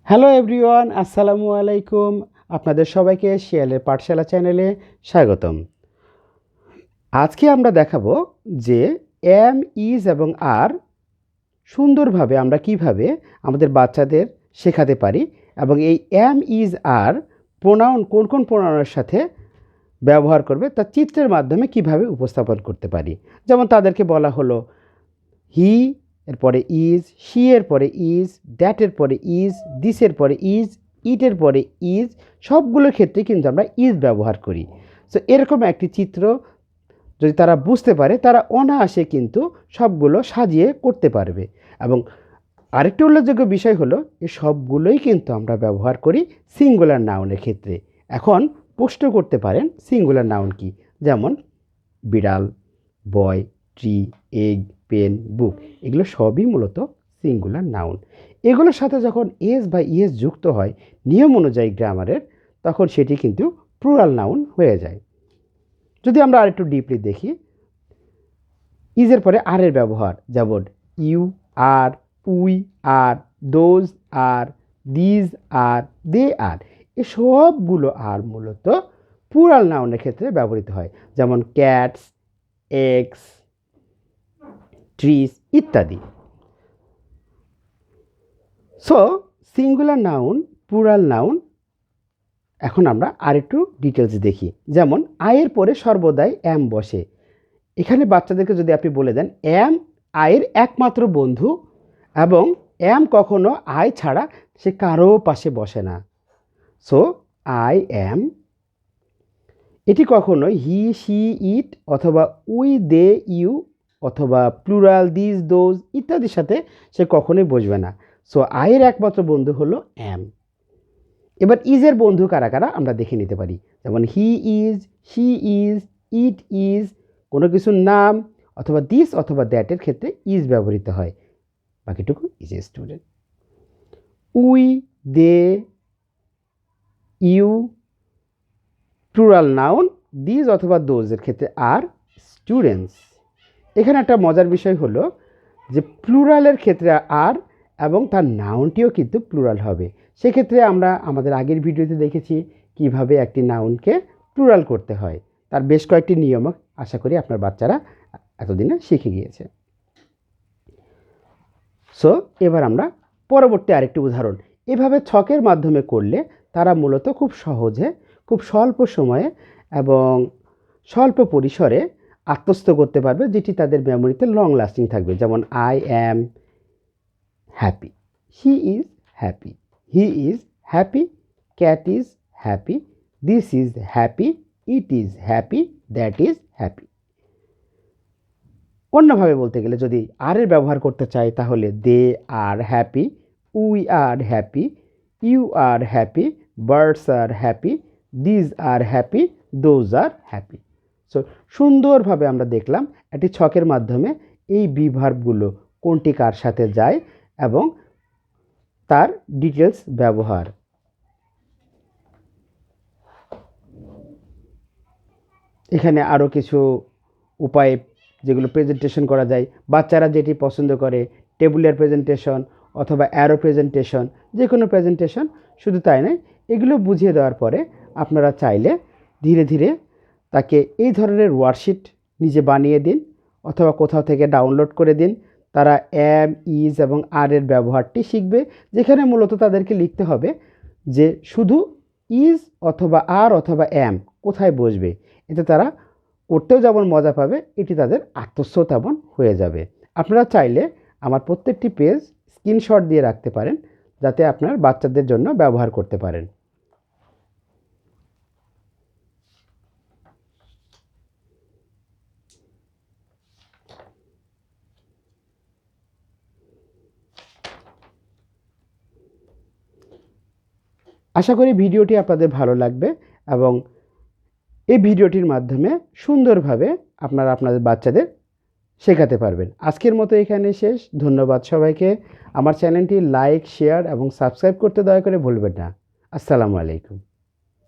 Hello everyone, আসসালামু আলাইকুম। আপনাদের সবাইকে শিয়ালের পাঠশালা চ্যানেলে স্বাগতম। আজকে আমরা দেখাবো যে এম, ইজ এবং আর সুন্দরভাবে আমরা কিভাবে আমাদের বাচ্চাদের শেখাতে পারি এবং এই এম, ইজ, আর প্রোনাউন কোন কোন প্রোনাউনের সাথে ব্যবহার করবে তা চিত্রের মাধ্যমে কিভাবে উপস্থাপন করতে পারি। যেমন তাদেরকে বলা হলো হি এর পরে ইজ, শি এর পরে ইজ, দ্যাটের পরে ইজ, দিসের পরে ইজ, ইটের পরে ইজ, সবগুলোর ক্ষেত্রে কিন্তু আমরা ইজ ব্যবহার করি। সো এরকম একটি চিত্র যদি তারা বুঝতে পারে তারা অনায়াসে কিন্তু সবগুলো সাজিয়ে করতে পারবে। এবং আরেকটি উল্লেখযোগ্য বিষয় হলো এই সবগুলোই কিন্তু আমরা ব্যবহার করি সিঙ্গুলার নাউনের ক্ষেত্রে। এখন প্রশ্ন করতে পারেন সিঙ্গুলার নাউন কি, যেমন বিড়াল, বয়, ট্রি, এগ, পেন, বুক, এগুলো সবই মূলত সিঙ্গুলার নাউন। এগুলোর সাথে যখন এস বা ইএস যুক্ত হয় নিয়ম অনুযায়ী গ্রামারের, তখন সেটি কিন্তু প্লুরাল নাউন হয়ে যায়। যদি আমরা আরেকটু ডিপলি দেখি, ইজের পরে আর এর ব্যবহার, যেমন you are, we are, those are, these are, they are, এই সবগুলো আর মূলত প্লুরাল নাউনের ক্ষেত্রে ব্যবহৃত হয়, যেমন ক্যাটস, এগস, ট্রিজ ইত্যাদি। So singular noun, plural noun, এখন আমরা আরেকটু ডিটেলস দেখি। যেমন আয়ের পরে সর্বদাই এম বসে। এখানে বাচ্চাদেরকে যদি আপনি বলে দেন এম আয়ের একমাত্র বন্ধু এবং এম কখনো আয় ছাড়া সে কারো পাশে বসে না। সো আই এম, এটি কখনো হি, শি, ইট অথবা উই, দে, ইউ অথবা প্লুরাল দিস, দোজ ইত্যাদির সাথে সে কখনোই বসবে না। সো আয়ের একমাত্র বন্ধু হলো এম। এবার ইজের বন্ধু কারা কারা আমরা দেখে নিতে পারি, যেমন he is, she is, it is, কোনো কিছুর নাম অথবা দিস অথবা দ্যাটের ক্ষেত্রে ইজ ব্যবহৃত হয়, বাকিটুকু is a student. We, they, you plural noun, this অথবা দোজের ক্ষেত্রে আর স্টুডেন্টস। এখানে একটা মজার বিষয় হলো যে প্লুরালের ক্ষেত্রে আর এবং তার নাউনটিও কিন্তু প্লুরাল হবে। সেক্ষেত্রে আমরা আমাদের আগের ভিডিওতে দেখেছি কিভাবে একটি নাউনকে প্লুরাল করতে হয়। তার বেশ কয়েকটি নিয়ম আশা করি আপনার বাচ্চারা এতদিনে শিখে গিয়েছে। সো এবার আমরা পরবর্তী আরেকটি উদাহরণ, এভাবে ছকের মাধ্যমে করলে তারা মূলত খুব সহজে, খুব স্বল্প সময়ে এবং স্বল্প পরিসরে আত্মস্থ করতে পারবে, যেটি তাদের মেমোরিতে লং লাস্টিং থাকবে। যেমন I am happy, he is happy, he is happy, cat is happy, this is happy, it is happy, that is happy. অন্যভাবে বলতে গেলে যদি আর এর ব্যবহার করতে চাই তাহলে they are happy, we are happy, you are happy, birds are happy, these are happy, those are happy. So সুন্দরভাবে আমরা দেখলাম একটি ছকের মাধ্যমে এই বিভার্বগুলো কোনটি কার সাথে যায় এবং তার ডিটেলস ব্যবহার। এখানে আরও কিছু উপায় যেগুলো প্রেজেন্টেশন করা যায়, বাচ্চারা যেটি পছন্দ করে, টেবুলার প্রেজেন্টেশন অথবা অ্যারো প্রেজেন্টেশন, যে কোনো প্রেজেন্টেশন। শুধু তাই নয়, এগুলো বুঝিয়ে দেওয়ার পরে আপনারা চাইলে ধীরে ধীরে তাকে এই ধরনের ওয়ার্কশিট নিজে বানিয়ে দিন অথবা কোথাও থেকে ডাউনলোড করে দিন। তারা এম, ইজ এবং আর এর ব্যবহারটি শিখবে, যেখানে মূলত তাদেরকে লিখতে হবে যে শুধু ইজ অথবা আর অথবা এম কোথায় বসবে। এতে তারা করতেও যেমন মজা পাবে, এটি তাদের আত্মস্থ তেমন হয়ে যাবে। আপনারা চাইলে আমার প্রত্যেকটি পেজ স্ক্রিনশট দিয়ে রাখতে পারেন, যাতে আপনার বাচ্চাদের জন্য ব্যবহার করতে পারেন। আশা করি ভিডিওটি আপনাদের ভালো লাগবে এবং এই ভিডিওটির মাধ্যমে সুন্দরভাবে আপনারা আপনাদের বাচ্চাদের শেখাতে পারবেন। আজকের মতো এখানে শেষ। ধন্যবাদ সবাইকে। আমার চ্যানেলটি লাইক, শেয়ার এবং সাবস্ক্রাইব করতে দয়া করে ভুলবেন না। আসসালামু আলাইকুম।